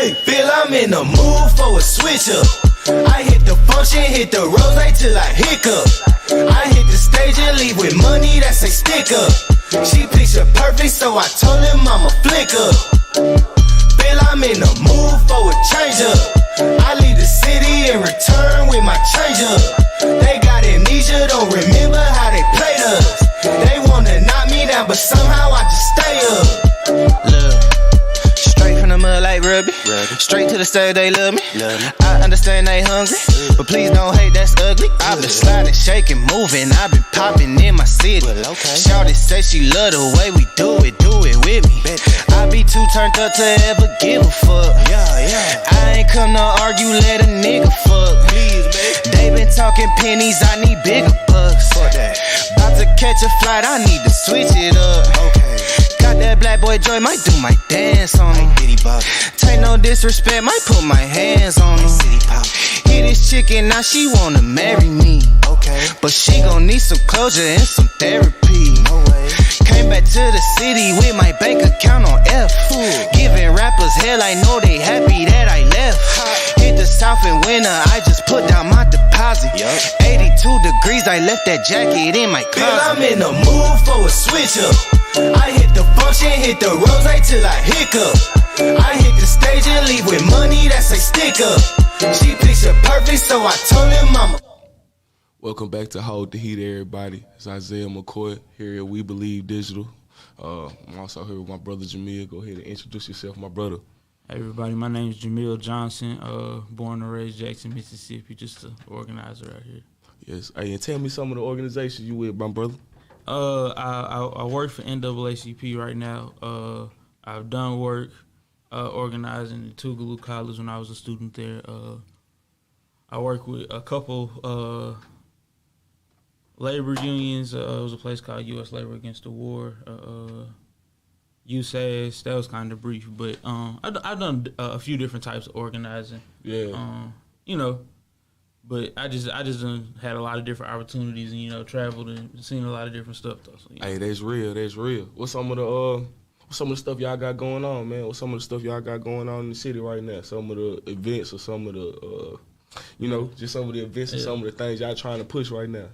Hey, Bill, I'm in the mood for a switch up. I hit the function, hit the rose till I hiccup. I hit the stage and leave with money that's a stick up. She picture perfect, so I told him I'ma flick up. Bill, I'm in the mood for a change up. I leave the city and return with my change up. They got amnesia, don't remember how they played us. They wanna knock me down, but somehow I just stay up. Look, straight from the mud like Ruby. Straight to the stage, they love me. I understand they hungry, but please don't hate, that's ugly. I've been sliding, shaking, moving. I've been popping in my city. Shawty say she love the way we do it with me. I be too turned up to ever give a fuck. I ain't come to argue, let a nigga fuck. They been talking pennies, I need bigger bucks. About to catch a flight, I need to switch it up. Got that black boy joy, might do my dance on him. Take no disrespect, might put my hands on him. Hit this chicken, now she wanna marry me. But she gon' need some closure and some therapy. Came back to the city with my bank account on F. Giving rappers hell, I know they happy that I left. Hit the south in winter, I just put down my deposit. 82 degrees, I left that jacket in my closet. Bill, I'm in the mood for a switch up. I hit the function, hit the rose till I hiccup. I hit the stage and leave with money that's a stick up. She picture perfect, so I told him I'ma. Welcome back to Hold the Heat, everybody. It's Isaiah McCoy here at We Believe Digital. I'm also here with my brother Jamil. Go ahead and introduce yourself, my brother. Hey everybody, my name is Jamil Johnson, born and raised Jackson, Mississippi, just an organizer out here. Yes. Hey, and tell me some of the organizations you with, my brother. I work for NAACP right now. I've done work organizing at Tougaloo College when I was a student there. I work with a couple labor unions. It was a place called U.S. Labor Against the War. USAS, that was kind of brief, but I've done a few different types of organizing. Yeah. But I just done had a lot of different opportunities and traveled and seen a lot of different stuff though. So, Hey, that's real. That's real. What's some of the stuff y'all got going on, man? What's some of the stuff y'all got going on in the city right now? Some of the events or some of the just some of the events and some of the things y'all trying to push right now.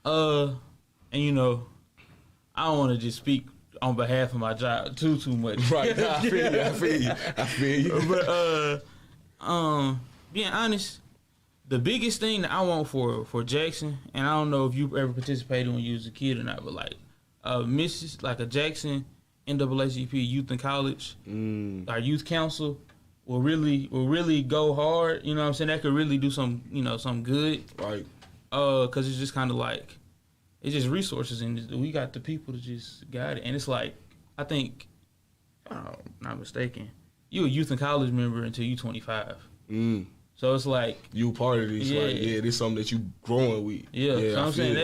And I don't want to just speak on behalf of my job too much. Right. I feel you. But being honest, the biggest thing that I want for Jackson, and I don't know if you ever participated when you was a kid or not, but like a Jackson NAACP Youth and College, our youth council will really go hard. You know what I'm saying? That could really do some good. Right. Cause it's just kind of like, it's just resources and we got the people to just guide it. And it's like, I think, if I'm not mistaken, you a youth and college member until you 25. So it's like you part of this. This is something that you growing with. So I'm saying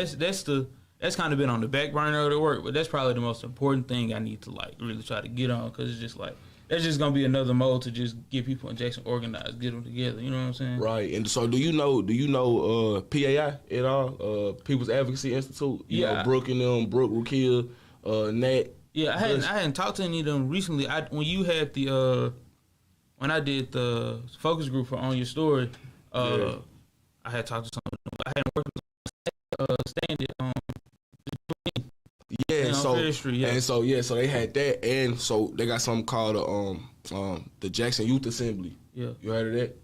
that's kind of been on the back burner of the work, but that's probably the most important thing I need to like really try to get on, because it's just like, that's just gonna be another mode to just get people in Jackson organized, get them together. You know what I'm saying? Right. And so, do you know PAI at all? People's Advocacy Institute. You know, Brooke and them, Brooke, Rukia, Nat. Yeah, I hadn't talked to any of them recently. When you had when I did the focus group for On Your Story, I had talked to some of them. I hadn't worked with stand-it so they had that, and so they got something called the Jackson Youth Assembly. Yeah, you heard of that?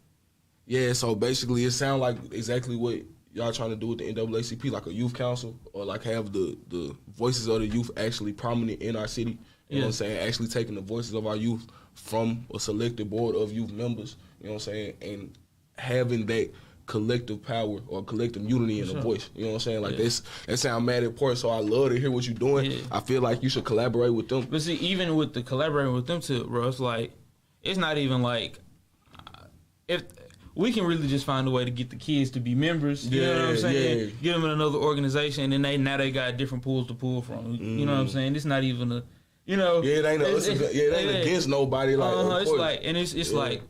Yeah, so basically it sounds like exactly what y'all trying to do with the NAACP, like a youth council, or like have the voices of the youth actually prominent in our city. You know what I'm saying? Actually taking the voices of our youth from a selected board of youth members. You know what I'm saying? And having that collective power or collective unity in a voice. You know what I'm saying? Like that sound mad important, so I love to hear what you're doing. Yeah. I feel like you should collaborate with them. But see, even with the collaborating with them too, bro, it's like, it's not even like, if we can really just find a way to get the kids to be members, you know what I'm saying? Yeah. Get them in another organization, and then they got different pools to pull from. You know what I'm saying? It's not even a, it ain't against nobody. Like, it's like, and it's like,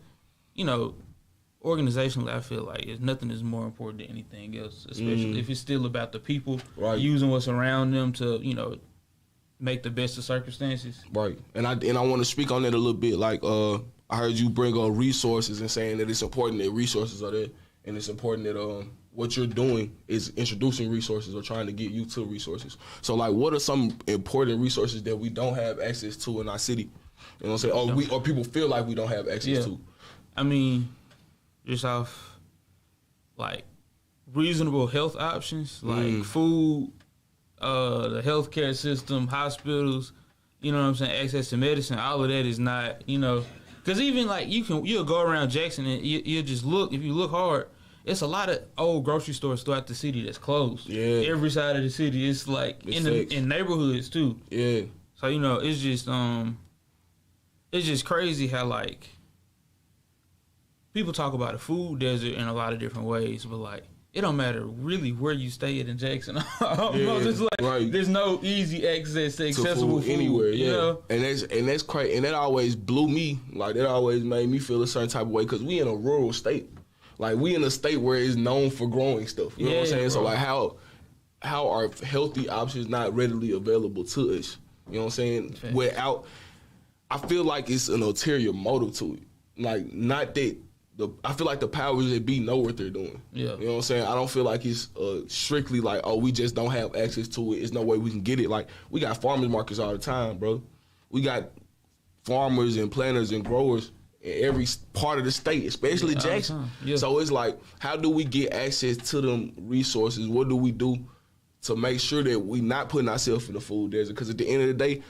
organizationally, I feel like nothing is more important than anything else, especially if it's still about the people, using what's around them to, make the best of circumstances. Right. And I want to speak on that a little bit. Like, I heard you bring up resources and saying that it's important that resources are there, and it's important that what you're doing is introducing resources or trying to get you to resources. So like, what are some important resources that we don't have access to in our city? You know what I'm saying? Or people feel like we don't have access to. I mean, just off like reasonable health options, like food, the healthcare system, hospitals. You know what I'm saying? Access to medicine. All of that is not, because even like you'll go around Jackson and you'll just look. If you look hard, it's a lot of old grocery stores throughout the city that's closed. Yeah. Every side of the city. It's like in neighborhoods too. Yeah. So it's just crazy how like people talk about a food desert in a lot of different ways, but like it don't matter really where you stay at in Jackson. It's like there's no easy access to accessible food anywhere. You know? And that's crazy. And that always blew me. Like that always made me feel a certain type of way because we in a rural state. Like we in a state where it's known for growing stuff. You know what I'm saying? Bro. So like how are healthy options not readily available to us? You know what I'm saying? Fact. Without, I feel like it's an ulterior motive to it. Like not that. I feel like the powers that be know what they're doing. Yeah. You know what I'm saying? I don't feel like it's strictly like, oh, we just don't have access to it. There's no way we can get it. Like, we got farmers markets all the time, bro. We got farmers and planters and growers in every part of the state, especially Jackson. Yeah. So it's like, how do we get access to them resources? What do we do to make sure that we not putting ourselves in the food desert? Because at the end of the day,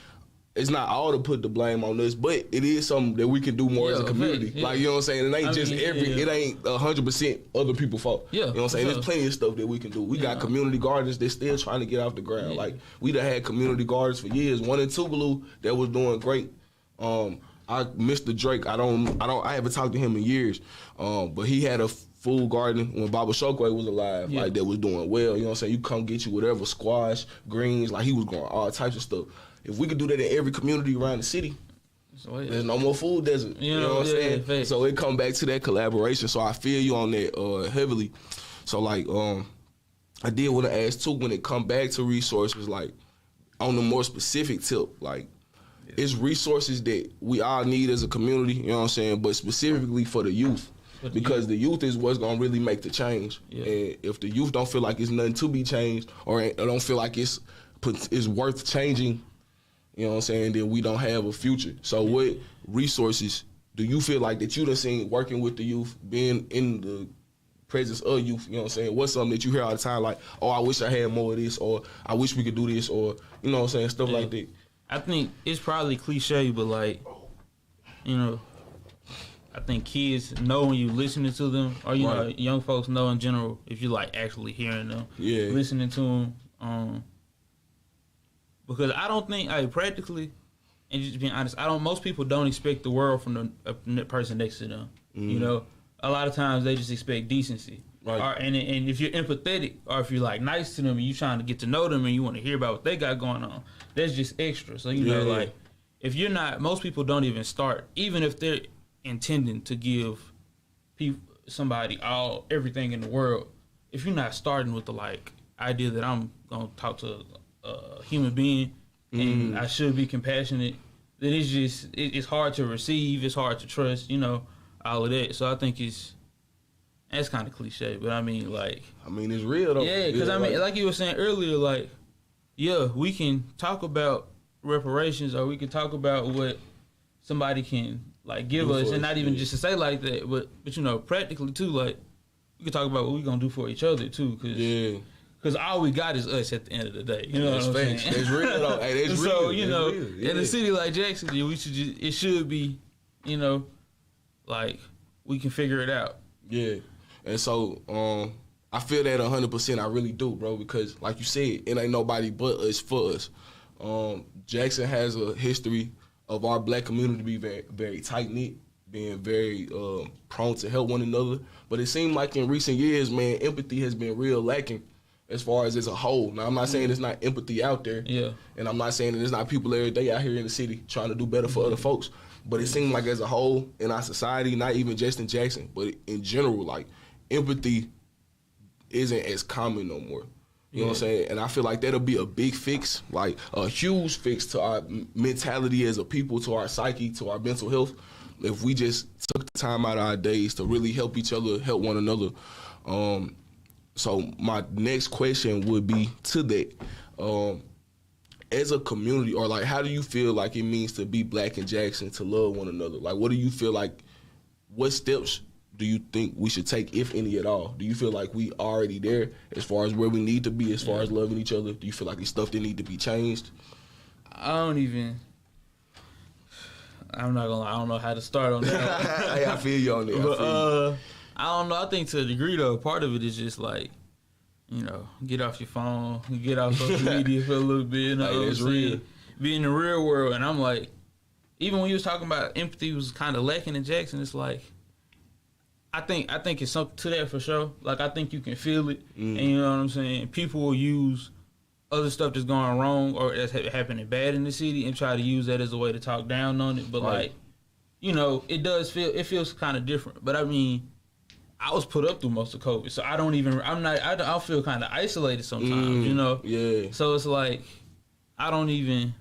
it's not all to put the blame on us, but it is something that we can do more as a community. Yeah. Like, you know what I'm saying? It ain't it ain't 100% other people's fault. Yeah, you know what I'm saying? There's plenty of stuff that we can do. We got community gardens that's still trying to get off the ground. Like, we done had community gardens for years. One in Tougaloo that was doing great. Mr. Drake, I haven't talked to him in years, but he had a food garden when Baba Shokwe was alive, like that was doing well. You know what I'm saying? You come get you whatever, squash, greens, like he was growing all types of stuff. If we could do that in every community around the city, there's no more food desert. You know what I'm saying? So it come back to that collaboration. So I feel you on that heavily. So like, I did want to ask too, when it come back to resources, like on the more specific tip, like it's resources that we all need as a community, you know what I'm saying? But specifically for the youth. Because the youth is what's gonna really make the change. And if the youth don't feel like it's nothing to be changed or don't feel like it's worth changing, you know what I'm saying, then we don't have a future. So what resources do you feel like that you done seen working with the youth, being in the presence of youth, you know what I'm saying? What's something that you hear all the time like, oh, I wish I had more of this, or I wish we could do this, or, you know what I'm saying, stuff like that. I think it's probably cliche, but like, I think kids know when you listening to them, or know, young folks know in general if you like actually hearing them, listening to them. Because I don't think, practically, and just being honest, most people don't expect the world from the person next to them. You know, a lot of times they just expect decency. Right. And if you're empathetic, or if you're like nice to them and you trying to get to know them and you want to hear about what they got going on, that's just extra. So like, if you're not, most people don't even start, even if they're intending to give somebody everything in the world. If you're not starting with the like idea that I'm gonna talk to a human being and I should be compassionate, then it's hard to receive, it's hard to trust, all of that. So I think that's kind of cliche, but I mean it's real though. Yeah, because like you were saying earlier, like, we can talk about reparations, or we can talk about what somebody can like give us, and not even just to say like that, but practically too, like we can talk about what we gonna do for each other too, because all we got is us at the end of the day. You know what I'm saying? It's real though. Hey, it's so real. In a city like Jackson, it should be, like we can figure it out. Yeah, and so I feel that 100%. I really do, bro, because like you said, it ain't nobody but us for us. Jackson has a history of our black community being very, very tight-knit, being very prone to help one another. But it seemed like in recent years, man, empathy has been real lacking as far as a whole. Now, I'm not saying there's not empathy out there. Yeah. And I'm not saying that there's not people every day out here in the city trying to do better for other folks. But it seemed like as a whole in our society, not even just in Jackson, but in general, like, empathy isn't as common no more. You know what I'm saying? And I feel like that'll be a big fix, like a huge fix to our mentality as a people, to our psyche, to our mental health, if we just took the time out of our days to really help each other, help one another. So my next question would be to that. As a community, or like, how do you feel like it means to be Black in Jackson, to love one another? Like, what do you feel like, what steps do you think we should take, if any at all? Do you feel like we already there as far as where we need to be, as far as loving each other? Do you feel like there's stuff that need to be changed? I'm not gonna lie, I don't know how to start on that. Hey, I feel you on that. But I don't know. I think to a degree though, part of it is just like, you know, get off your phone, get off social media for a little bit. You know, Hey, that's real. Be in the real world. And I'm like, even when you was talking about empathy was kind of lacking in Jackson, it's like, I think it's something to that for sure. Like, I think you can feel it, and you know what I'm saying. People will use other stuff that's going wrong or that's happening bad in the city and try to use that as a way to talk down on it. But like, you know, it feels kind of different. But I mean, I was put up through most of COVID, so I feel kind of isolated sometimes, you know? Yeah. So it's like, I don't even...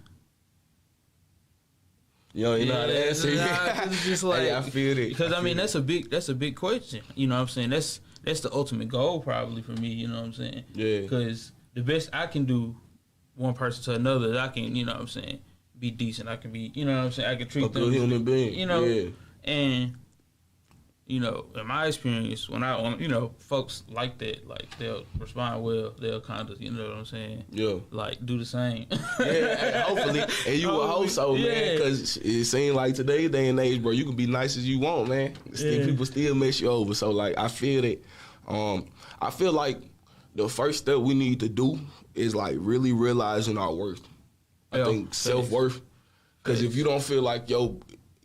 You know how to answer. It's just like... Hey, I feel it. Because, I mean, that's a big question, you know what I'm saying? That's the ultimate goal probably for me, you know what I'm saying? Yeah. Because the best I can do one person to another, I can, you know what I'm saying, be decent. I can be, you know what I'm saying? I can treat them... A good human being. You know? Yeah. And... You know, in my experience, when you know, folks like that, like, they'll respond well. They'll kind of, you know what I'm saying? Yeah. Like, do the same. Yeah, hopefully. And you will hope so, man, because it seems like today's day and age, bro, you can be nice as you want, man. People still mess you over. So, like, I feel that. I feel like the first step we need to do is, like, really realizing our worth. I think self-worth. Because if you don't feel like,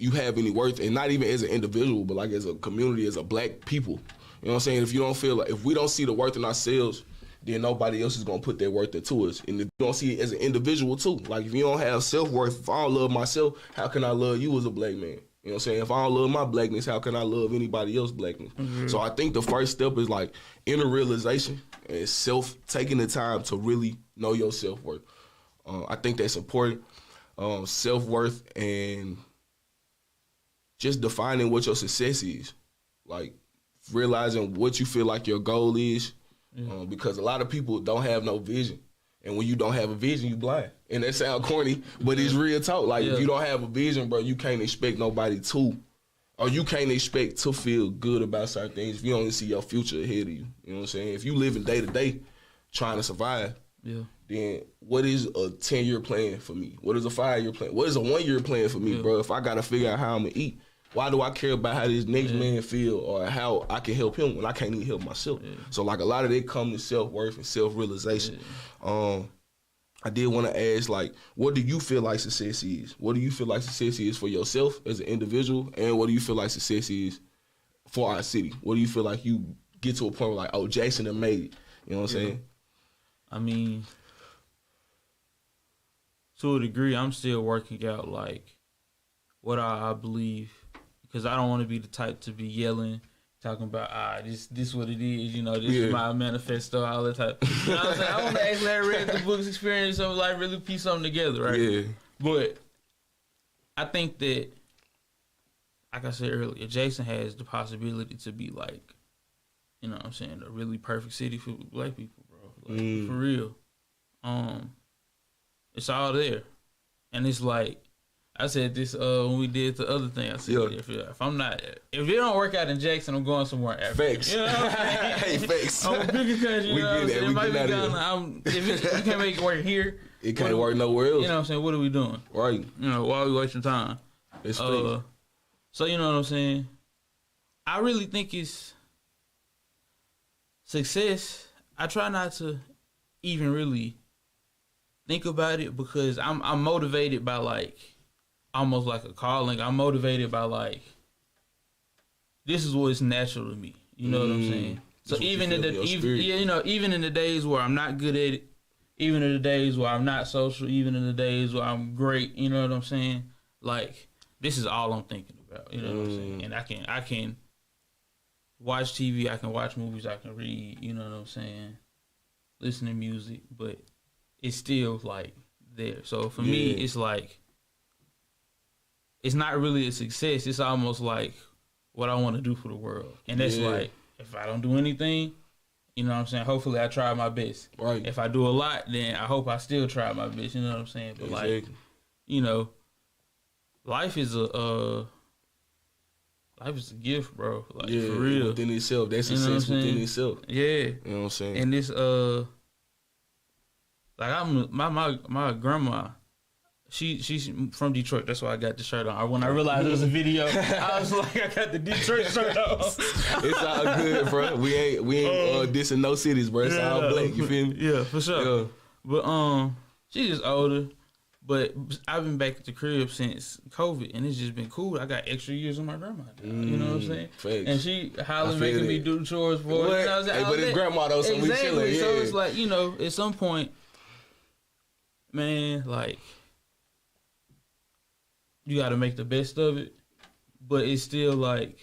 you have any worth, and not even as an individual, but like as a community, as a Black people. You know what I'm saying? If you don't feel like, if we don't see the worth in ourselves, then nobody else is gonna put their worth into us. And if you don't see it as an individual too, like if you don't have self-worth, if I don't love myself, how can I love you as a Black man? You know what I'm saying? If I don't love my Blackness, how can I love anybody else's Blackness? Mm-hmm. So I think the first step is like inner realization and taking the time to really know your self-worth. I think that's important. Self-worth and just defining what your success is, like realizing what you feel like your goal is, because a lot of people don't have no vision, and when you don't have a vision, you blind. And that sounds corny, but it's real talk. Like if you don't have a vision, bro, you can't expect nobody to, or you can't expect to feel good about certain things if you only see your future ahead of you. You know what I'm saying? If you living day to day, trying to survive, then what is a 10-year plan for me? What is a 5-year plan? What is a 1-year plan for me, bro? If I gotta figure out how I'm gonna eat. Why do I care about how this next man feel or how I can help him when I can't even help myself? So like a lot of that come to self-worth and self-realization. I did want to ask, like, what do you feel like success is? What do you feel like success is for yourself as an individual? And what do you feel like success is for our city? What do you feel like you get to a point where like, oh, Jackson done made it? You know what I'm saying? I mean, to a degree, I'm still working out like what I believe. Because I don't want to be the type to be yelling, talking about, this what it is, you know, this is my manifesto, all that type. You know what I'm saying? I want to actually have read the books, experience something, like really piece something together, right? Yeah. But I think that, like I said earlier, Jackson has the possibility to be like, you know what I'm saying, a really perfect city for Black people, bro. Like, for real. It's all there. And it's like, I said this when we did the other thing. I said, if it don't work out in Jackson, I'm going somewhere else. Facts. You know what I'm saying? Hey, facts. I'm a bigger country. You know what I'm saying? It might be done. If you can't make it work here, it can't work nowhere else. You know what I'm saying? What are we doing? Right. You know, why are we wasting time? It's so you know what I'm saying? I really think it's success. I try not to even really think about it because I'm motivated by like almost like a calling. I'm motivated by like this is what's natural to me. You know what I'm saying? So even in the days where I'm not good at it, even in the days where I'm not social, even in the days where I'm great, you know what I'm saying? Like this is all I'm thinking about. You know what I'm saying? And I can watch TV, I can watch movies, I can read. You know what I'm saying? Listen to music, but it's still like there. So for me, it's like it's not really a success. It's almost like what I want to do for the world. And that's like, if I don't do anything, you know what I'm saying? Hopefully I try my best. Right. If I do a lot, then I hope I still try my best. You know what I'm saying? But like, you know, life is a gift, bro. Like for real. Within itself. That's success within itself. Yeah. You know what I'm saying? And this like my grandma, she's from Detroit. That's why I got the shirt on. When I realized it was a video, I was like, I got the Detroit shirt on. It's all good, bro. We ain't dissing no cities, bro. It's all black. You feel me? Yeah, for sure. Yeah. But she's just older. But I've been back at the crib since COVID, and it's just been cool. I got extra years on my grandma. You know what I'm saying? Facts. And she hollering, making me do the chores for her. You know hey, but it's grandma though, so we chilling. So it's like, you know, at some point, man, like, you got to make the best of it, but it's still like,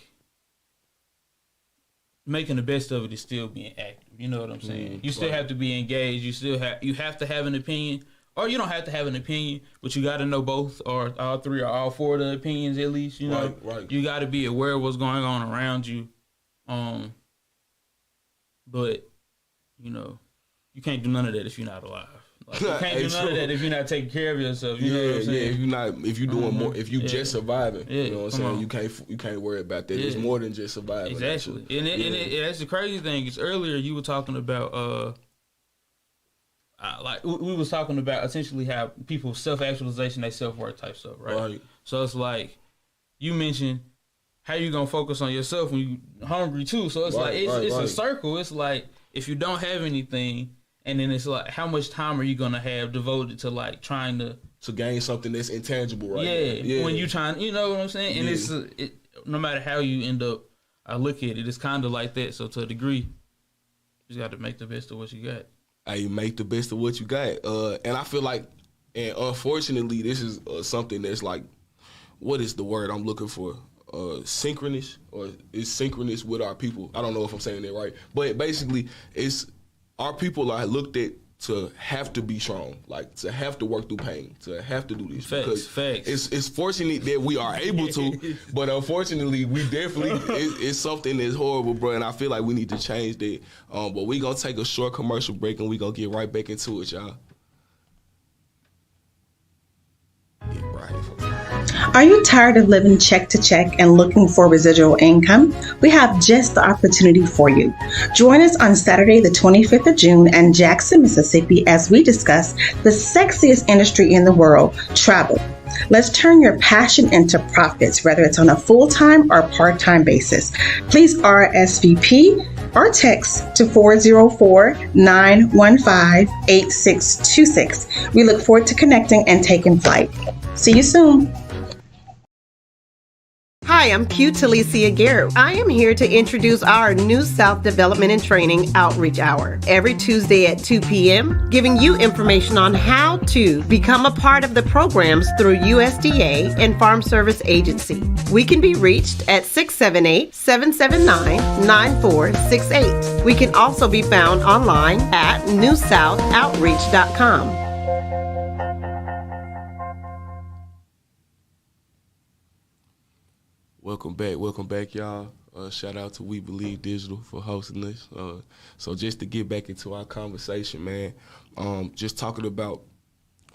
making the best of it is still being active. You know what I'm saying? You still have to be engaged. You have to have an opinion, or you don't have to have an opinion, but you got to know both, or all three, or all four of the opinions at least. You know, you got to be aware of what's going on around you. But you know, you can't do none of that if you're not alive. Like, you can't do none of that if you're not taking care of yourself. You know what I'm saying? If you're doing more, if you just surviving, you know what I'm saying? You can't worry about that. It's more than just surviving. Exactly. And that's the crazy thing is earlier you were talking about like we was talking about essentially how people self-actualization, they self-worth type stuff, right? So it's like you mentioned how you gonna focus on yourself when you hungry too. So it's it's a circle. It's like if you don't have anything. And then it's like, how much time are you gonna have devoted to like trying to gain something that's intangible, right? Yeah. When you trying, you know what I'm saying? And it's no matter how you end up, I look at it, it's kind of like that. So to a degree, you just got to make the best of what you got. Hey, make the best of what you got. And I feel like, and unfortunately, this is something that's like, what is the word I'm looking for? Synchronous, or it's synchronous with our people. I don't know if I'm saying that right, but basically, it's. Our people are looked at to have to be strong, like to have to work through pain, to have to do this. Facts. It's fortunate that we are able to, but unfortunately, we definitely it's something that's horrible, bro. And I feel like we need to change that. But we gonna take a short commercial break and we gonna get right back into it, y'all. Yeah, right. Are you tired of living check to check and looking for residual income? We have just the opportunity for you. Join us on Saturday, the 25th of June in Jackson, Mississippi, as we discuss the sexiest industry in the world, travel. Let's turn your passion into profits, whether it's on a full-time or part-time basis. Please RSVP or text to 404-915-8626. We look forward to connecting and taking flight. See you soon. Hi, I'm Q Talicia Garrett. I am here to introduce our New South Development and Training Outreach Hour every Tuesday at 2 p.m., giving you information on how to become a part of the programs through USDA and Farm Service Agency. We can be reached at 678-779-9468. We can also be found online at newsouthoutreach.com. Welcome back, y'all. Shout out to We Believe Digital for hosting this. So just to get back into our conversation, man, just talking about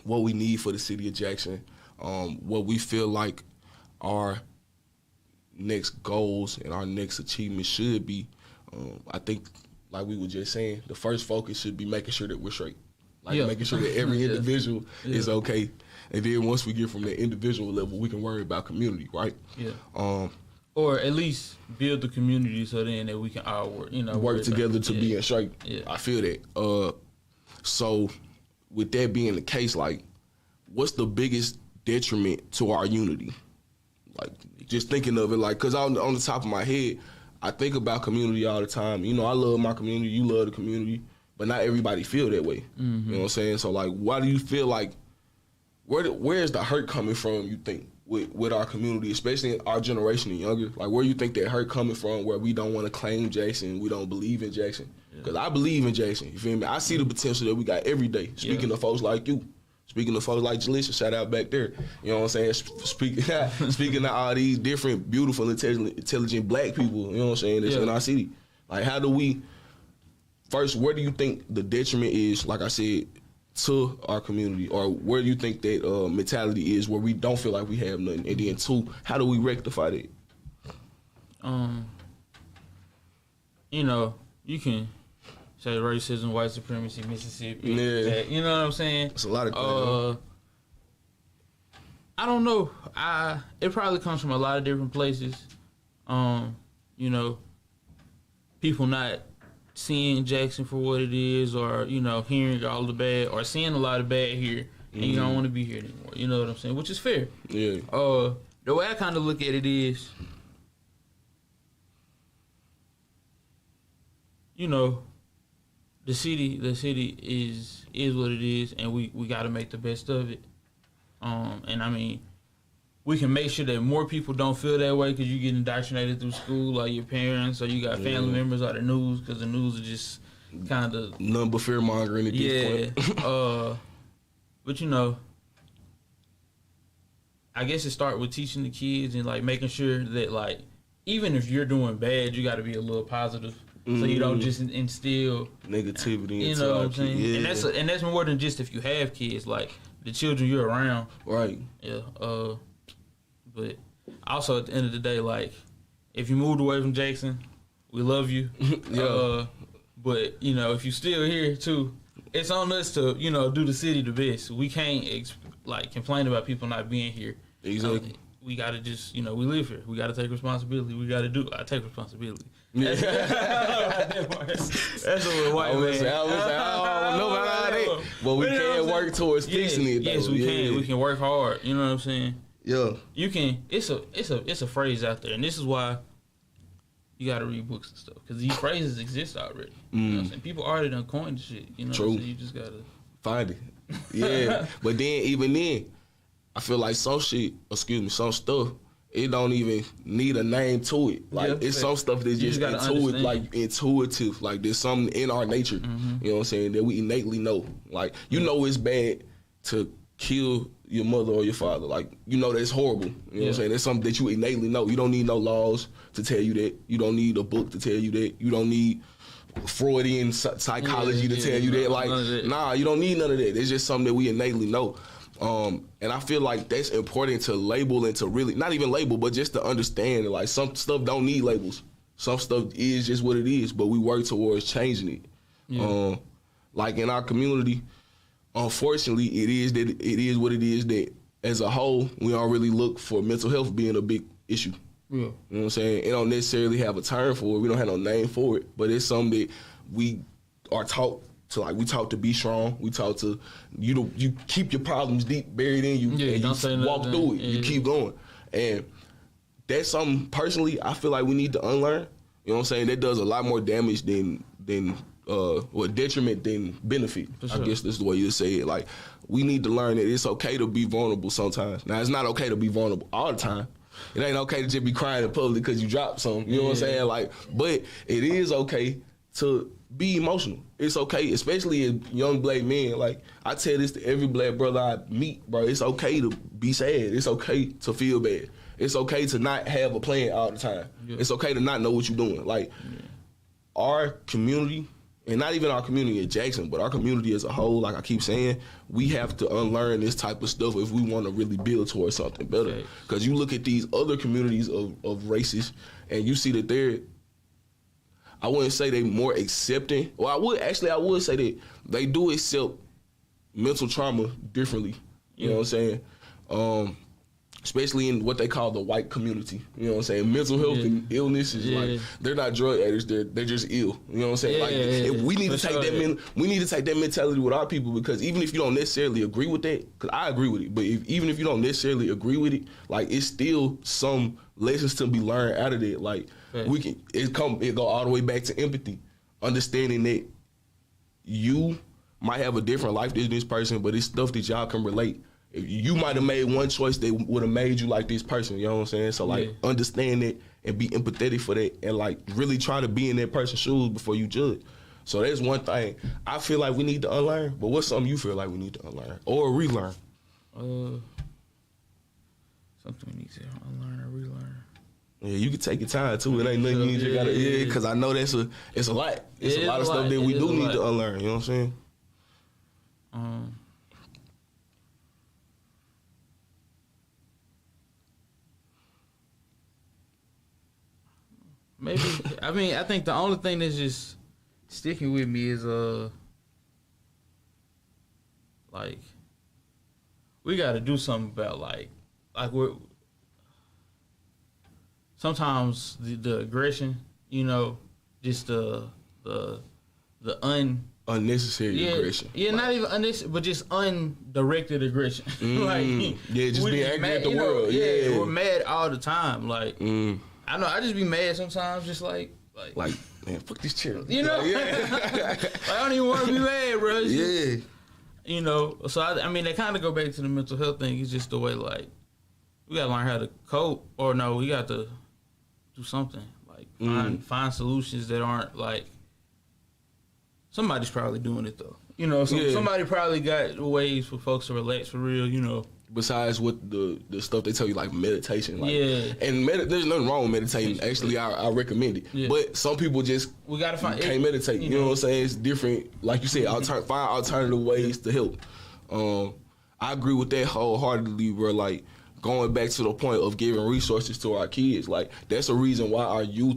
what we need for the city of Jackson, what we feel like our next goals and our next achievements should be. I think, like we were just saying, the first focus should be making sure that we're straight. Making sure that every individual is okay. And then once we get from the individual level, we can worry about community, right? Yeah. Or at least build the community so then that we can all work together to be in shape. Yeah. I feel that. So with that being the case, like, what's the biggest detriment to our unity? Like, just thinking of it, like, because on the top of my head, I think about community all the time. You know, I love my community, you love the community, but not everybody feel that way. Mm-hmm. You know what I'm saying? So, like, why do you feel like, where's the hurt coming from, you think, with our community, especially our generation and younger? Like, where you think that hurt coming from, where we don't want to claim Jackson, we don't believe in Jackson? Because I believe in Jackson, you feel me? I see the potential that we got every day, speaking of folks like you. Speaking of folks like Jalisha, shout out back there. You know what I'm saying? Speaking to all these different, beautiful, intelligent black people, you know what I'm saying, that's in our city. Like, how do we, first, where do you think the detriment is, like I said, to our community? Or where do you think that mentality is where we don't feel like we have nothing? And then two, how do we rectify that? You know, you can say racism, white supremacy, Mississippi. That, you know what I'm saying? It's a lot of things. I don't know. It probably comes from a lot of different places. You know, people not seeing Jackson for what it is, or, you know, hearing all the bad, or seeing a lot of bad here, and you don't want to be here anymore. You know what I'm saying? Which is fair. Yeah. The way I kind of look at it is, you know, the city is what it is, and we got to make the best of it. And I mean, we can make sure that more people don't feel that way because you get indoctrinated through school, or your parents, or you got family members, or the news, because the news is just kind of none but fear mongering at this point. But you know, I guess it starts with teaching the kids and like making sure that, like, even if you're doing bad, you got to be a little positive. So you don't just instill negativity. You know what I'm saying? Yeah. And that's more than just if you have kids, like the children you're around. Right. Yeah. But also at the end of the day, like, if you moved away from Jackson, we love you. Yeah. But you know, if you still here too, it's on us to, you know, do the city the best. We can't complain about people not being here. Exactly. We gotta just, you know, we live here. We gotta take responsibility. I take responsibility. Yeah. That's a white man. I don't know about all that, but we can work towards fixing it. Though. Yes, we can. We can work hard. You know what I'm saying? Yeah. You can. It's a phrase out there, and this is why you gotta read books and stuff, because these phrases exist already. You know what I'm saying? People already done coined the shit. You know True. what I'm saying? You just gotta find it. Yeah. But then, even then, I feel like some stuff, it don't even need a name to it. Like, it's some stuff that's just intuitive. Like, there's something in our nature, you know what I'm saying, that we innately know. Like, you know it's bad to kill your mother or your father. Like, you know that's horrible. You know what I'm saying? That's something that you innately know. You don't need no laws to tell you that. You don't need a book to tell you that. You don't need Freudian psychology to tell you that. Like, nah, you don't need none of that. It's just something that we innately know. And I feel like that's important to label and to really, not even label, but just to understand that, like, some stuff don't need labels. Some stuff is just what it is, but we work towards changing it. Yeah. Like, in our community, unfortunately, it is what it is, that as a whole, we don't really look for mental health being a big issue. Yeah. You know what I'm saying? It don't necessarily have a term for it. We don't have no name for it, but it's something that we are taught to, like, we taught to be strong. We taught to, you keep your problems deep buried in you, and you walk through it. You keep going. And that's something, personally, I feel like we need to unlearn. You know what I'm saying? That does a lot more damage than detriment than benefit. Sure. I guess that's the way you say it. Like, we need to learn that it's okay to be vulnerable sometimes. Now, it's not okay to be vulnerable all the time. It ain't okay to just be crying in public because you dropped something. You know what I'm saying? Like, but it is okay to be emotional. It's okay, especially as young black men. Like, I tell this to every black brother I meet, bro. It's okay to be sad. It's okay to feel bad. It's okay to not have a plan all the time. Yeah. It's okay to not know what you're doing. Like, our community, and not even our community at Jackson, but our community as a whole, like I keep saying, we have to unlearn this type of stuff if we want to really build towards something better. Because you look at these other communities of races, and you see that they're, I wouldn't say they more accepting. Well, I would say that they do accept mental trauma differently. You know what I'm saying? Especially in what they call the white community. You know what I'm saying? Mental health and illness is like, they're not drug addicts, they're just ill. You know what I'm saying? We need to take we need to take that mentality with our people, because even if you don't necessarily agree with that, because I agree with it, but even if you don't necessarily agree with it, like, it's still some lessons to be learned out of it. Like, it go all the way back to empathy, understanding that you might have a different life than this person, but it's stuff that y'all can relate. If you might have made one choice that would have made you like this person, you know what I'm saying? So, like, understand it and be empathetic for that, and, like, really try to be in that person's shoes before you judge. So that's one thing I feel like we need to unlearn. But what's something you feel like we need to unlearn or relearn? Something we need to unlearn or relearn. Yeah, you can take your time too. It ain't nothing you just gotta. Yeah, because I know it's a lot. It's a lot of stuff that we do need to unlearn. You know what I'm saying? Maybe I think the only thing that's just sticking with me is like we got to do something about like we're sometimes the aggression, you know, just the unnecessary aggression. Yeah, like, not even unnecessary, but just undirected aggression. Like just being angry at the world. Yeah, we're mad all the time. Like I know I just be mad sometimes, just like man, fuck this chair. You know, like, I don't even want to be mad, bro. It's just, you know. So I mean, they kind of go back to the mental health thing. It's just the way like we gotta learn how to cope, or no, we got to do something like find solutions that aren't like somebody's probably doing it though. You know, somebody probably got ways for folks to relax for real. You know. Besides what the stuff they tell you, like meditation, like, and there's nothing wrong with meditating. Actually, I recommend it. Yeah. But some people just can't meditate. You know what I'm saying? It's different. Like you said, find alternative ways to help. I agree with that wholeheartedly. Bro, like going back to the point of giving resources to our kids, like that's a reason why our youth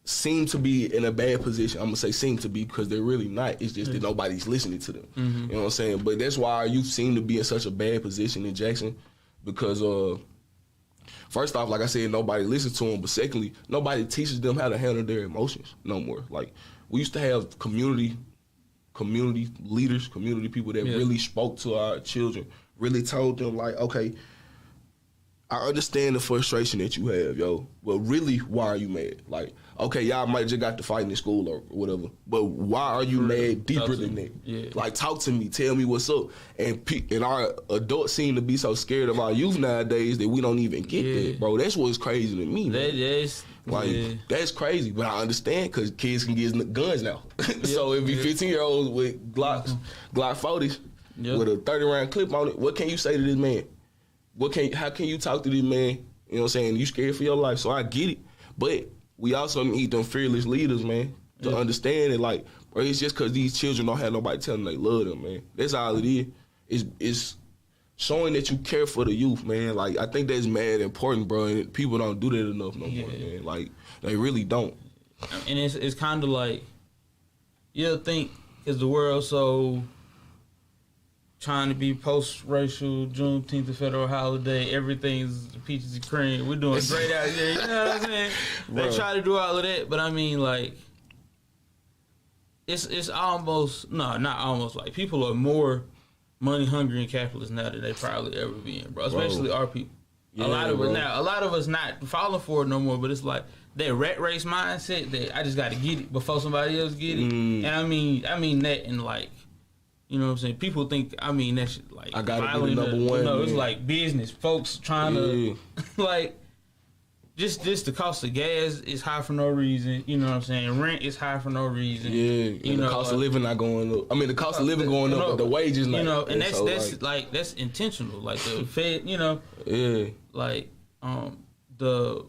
seem to be in a bad position. I'm gonna say seem to be because they're really not. It's just that nobody's listening to them. You know what I'm saying? But that's why our youth seem to be in such a bad position in Jackson because first off, like I said, nobody listens to them. But secondly, nobody teaches them how to handle their emotions no more. Like we used to have community leaders, community people that really spoke to our children, really told them like, okay, I understand the frustration that you have, yo. Well, really, why are you mad? Like, okay, y'all might just got to fight in school or whatever, but why are you mad deeper than that? Yeah. Like, talk to me, tell me what's up. And our adults seem to be so scared of our youth nowadays that we don't even get that, bro. That's what's crazy to me. That's crazy, but I understand because kids can get guns now. So if you 15-year-olds with Glock 40s with a 30-round clip on it, what can you say to this man? How can you talk to this man? You know what I'm saying? You scared for your life, so I get it. But we also need them fearless leaders, man, to understand it. Like, bro, it's just because these children don't have nobody telling them they love them, man. That's all it is. It's showing that you care for the youth, man. Like, I think that's mad important, bro. And people don't do that enough no more, man. Like, they really don't. And it's kind of like, you'll think, is the world so trying to be post-racial, Juneteenth, the federal holiday, everything's peaches and cream. We're doing great out here. You know what I'm saying? They try to do all of that, but I mean, like, it's almost, no, not almost, like, people are more money hungry and capitalist now than they probably ever been, bro. Especially our people. Yeah, a lot of us not falling for it no more, but it's like that rat race mindset that I just got to get it before somebody else get it. And I mean that in like, you know what I'm saying? People think, I mean, that shit, like, I gotta be the number one. No, it's like business. Folks trying to, like, just the cost of gas is high for no reason. You know what I'm saying? Rent is high for no reason. Yeah, you know, the cost of living not going up. I mean, the cost of living going up, but the wages not. You know, and that's intentional. Like, the Fed, you know. Yeah. Like, the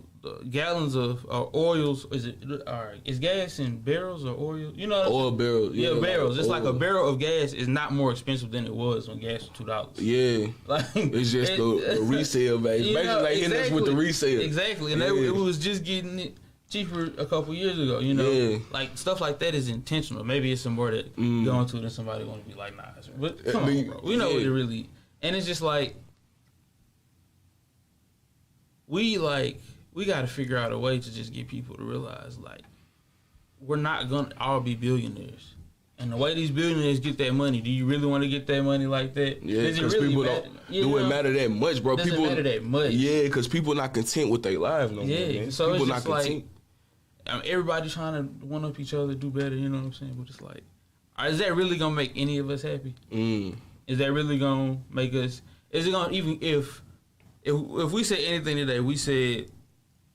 gallons of oils, is gas in barrels or oil? You know, oil barrels. Yeah, barrels. It's like a barrel of gas is not more expensive than it was when gas was $2. Yeah, like, it's just the resale value. Basically, they hit us with the resale. Exactly, and it was just getting it cheaper a couple years ago. You know, like stuff like that is intentional. Maybe it's some more that go into than somebody want to be like, nah. But come on, bro. We know what it really. And it's just like we got to figure out a way to just get people to realize, like, we're not going to all be billionaires. And the way these billionaires get that money, do you really want to get that money like that? Yeah, because really people don't matter that much, bro. Doesn't matter that much. Yeah, because people not content with their lives no more, man. So people it's just not content. Like, everybody trying to one-up each other, do better, you know what I'm saying? But it's like, is that really going to make any of us happy? Is that really going to make us, is it going to, even if we said anything today, we said,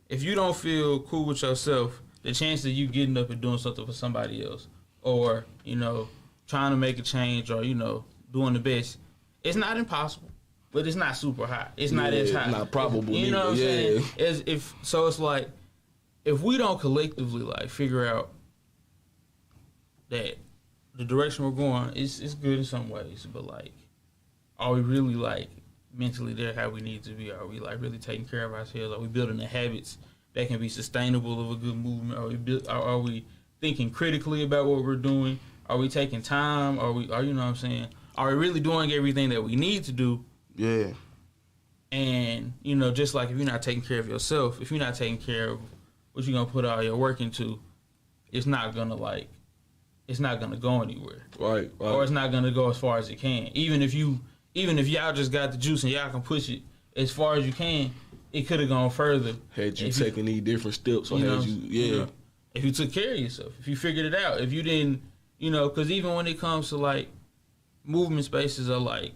if you don't feel cool with yourself, the chance of you getting up and doing something for somebody else or, you know, trying to make a change or, you know, doing the best, it's not impossible, but it's not super high. It's not as high. Not probable. You know what I'm saying? So it's like, if we don't collectively, like, figure out that the direction we're going, it's good in some ways, but, like, are we really, like, mentally there how we need to be? Are we, like, really taking care of ourselves? Are we building the habits that can be sustainable of a good movement? Are we thinking critically about what we're doing? Are we taking time? Are you know what I'm saying? Are we really doing everything that we need to do? Yeah. And, you know, just like if you're not taking care of yourself, if you're not taking care of what you're going to put all your work into, it's not going to go anywhere. Right. Or it's not going to go as far as it can. Even if y'all just got the juice and y'all can push it as far as you can, it could have gone further. Had you taken these different steps, or if you took care of yourself, if you figured it out, if you didn't, you know, because even when it comes to, like, movement spaces or, like,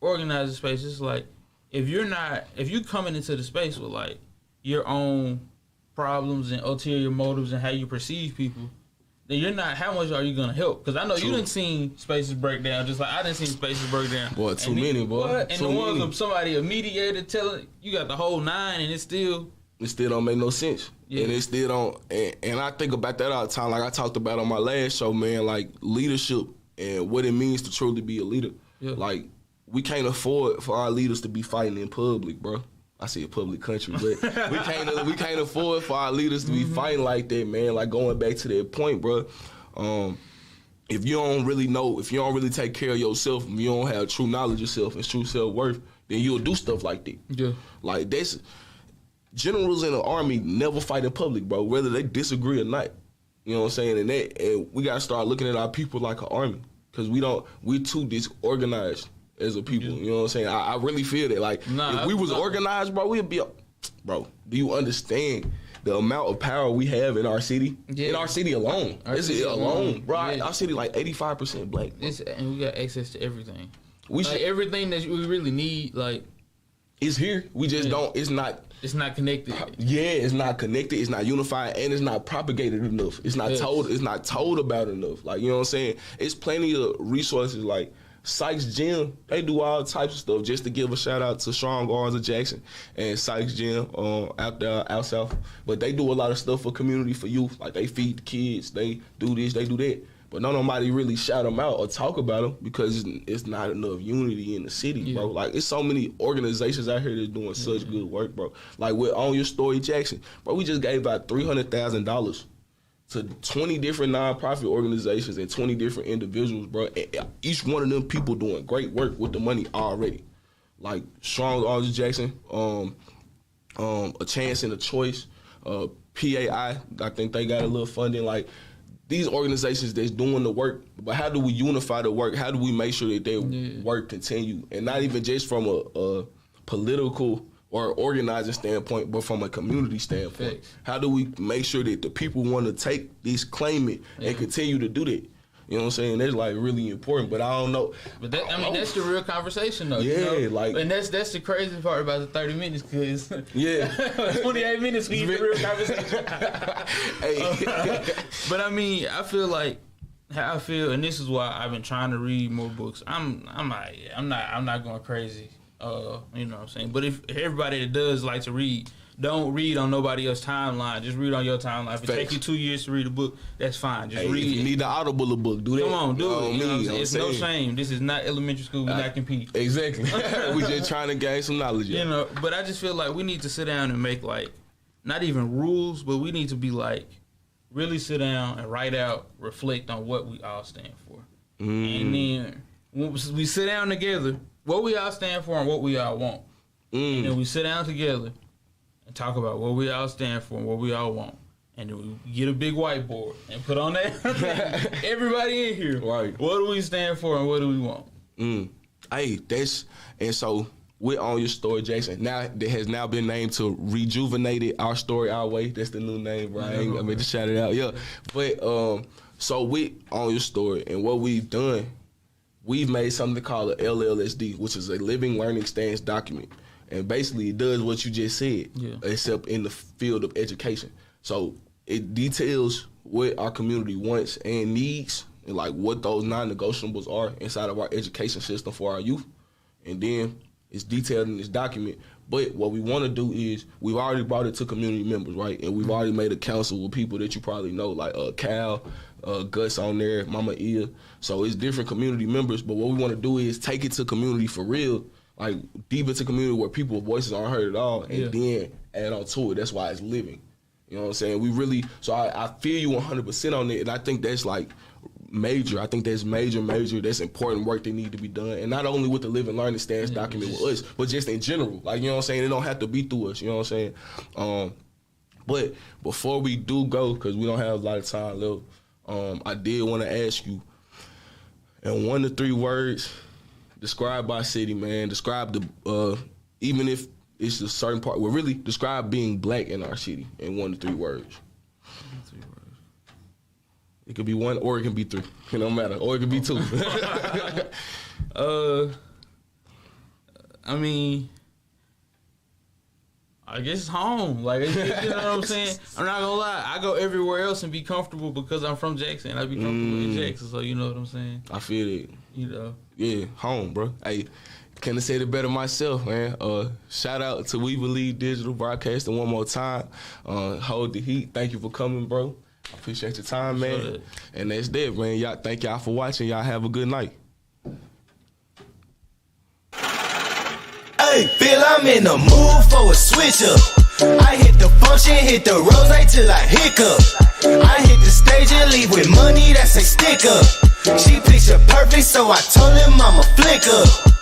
organizing spaces, like, if you coming into the space with, like, your own problems and ulterior motives and how you perceive people, then you're not, how much are you going to help? Because I know you done seen spaces break down, just like I done seen spaces break down. Boy, too many, boy. And the ones of somebody, a mediator telling, you got the whole 9 and it still don't make no sense. Yeah. And it still don't, and I think about that all the time, like I talked about on my last show, man, like leadership and what it means to truly be a leader. Yeah. Like, we can't afford for our leaders to be fighting in public, bro. I say a public country, but we can't afford for our leaders to be fighting like that, man. Like, going back to that point, bro. If you don't really know, if you don't really take care of yourself, if you don't have true knowledge of yourself and true self-worth, then you'll do stuff like that. Yeah. Like, that's generals in the army never fight in public, bro, whether they disagree or not. You know what I'm saying? And we gotta start looking at our people like an army, because we're too disorganized as a people. You know what I'm saying? I really feel that. Like, if we was organized, bro, we'd be bro, do you understand the amount of power we have in our city? Yeah. In our city alone. Bro. Yeah. Our city like 85% black. And we got access to everything. Everything that we really need, like, it's here. We just don't. It's not connected. Yeah, it's not connected. It's not unified, and it's not propagated enough. It's not told. It's not told about enough. Like, you know what I'm saying? It's plenty of resources like Sykes Gym. They do all types of stuff. Just to give a shout out to Strong Arms of Jackson and Sykes Gym out there out south. But they do a lot of stuff for community, for youth. Like, they feed the kids. They do this. They do that. But nobody really shout them out or talk about them because it's not enough unity in the city, bro. Like, it's so many organizations out here that's doing such good work, bro. Like, with On Your Story Jackson, bro, we just gave out $300,000 to 20 different nonprofit organizations and 20 different individuals, bro. And each one of them people doing great work with the money already. Like, Strong Arms of Jackson, A Chance and a Choice, PAI, I think they got a little funding. Like, these organizations that's doing the work, but how do we unify the work? How do we make sure that their work continue? And not even just from a political or organizing standpoint, but from a community standpoint. Thanks. How do we make sure that the people want to take this, claim it, and continue to do that? You know what I'm saying? That's, like, really important, but I don't know. But that's the real conversation, though. Yeah, you know? like, and that's the crazy part about the 30 minutes, because 28 minutes we get the real conversation. But I mean, I feel like how I feel, and this is why I've been trying to read more books. I'm not going crazy. You know what I'm saying? But if everybody that does like to read, don't read on nobody else's timeline. Just read on your timeline. If it takes you 2 years to read a book, that's fine. Just read. If you need the Audible book, do that. Come on, do it. You know what I'm saying? It's no saying. shame. This is not elementary school. We're not competing. Exactly. We just trying to gain some knowledge. You know, but I just feel like we need to sit down and make, like, not even rules, but we need to be, like, really sit down and write out, reflect on what we all stand for. And then when we sit down together, what we all stand for and what we all want. And then we sit down together and talk about what we all stand for and what we all want. And then we get a big whiteboard and put on that everybody in here. Right. What do we stand for and what do we want? Hey, and so we're On Your Story, Jackson. Now that has now been named to Rejuvenated Our Story Our Way. That's the new name, bro. I meant to shout it out. Yeah. But so we On Your Story, and what we've done, we've made something called a LLSD, which is a living learning stance document. And basically it does what you just said, except in the field of education. So it details what our community wants and needs, and like what those non-negotiables are inside of our education system for our youth. And then it's detailed in this document. But what we want to do is, we've already brought it to community members, right? And we've already made a council with people that you probably know, like Cal, Gus on there, Mama Ia. So it's different community members. But what we want to do is take it to community for real, like deep into community where people's voices aren't heard at all, and then add on to it. That's why it's living. You know what I'm saying? We really, so I feel you 100% on it, and I think that's like major. I think that's major. That's important work that need to be done, and not only with the Live and Learning Stance document with us, but just in general. Like, you know what I'm saying? It don't have to be through us. You know what I'm saying? But before we do go, because we don't have a lot of time left, I did want to ask you, in 1 to 3 words, describe our city, man. Describe the even if it's a certain part. Well, really describe being black in our city in 1 to 3 words. It could be 1 or it can be 3. It don't matter. Or it could be 2. I mean, I guess home. Like, you know what I'm saying? I'm not gonna lie. I go everywhere else and be comfortable because I'm from Jackson. I be comfortable in Jackson, so you know what I'm saying? I feel it. You know? Yeah, home, bro. Hey, couldn't have said it better myself, man. Shout out to We Believe Digital Broadcasting one more time. Hold the heat. Thank you for coming, bro. I appreciate your time, man. Sure. And that's that, man. Y'all, thank y'all for watching. Y'all have a good night. Hey, feel I'm in the mood for a switch up. I hit the function, hit the rose till I hiccup. I hit the stage and leave with money that's a stick up. She picture perfect, so I told him I'm a flick up.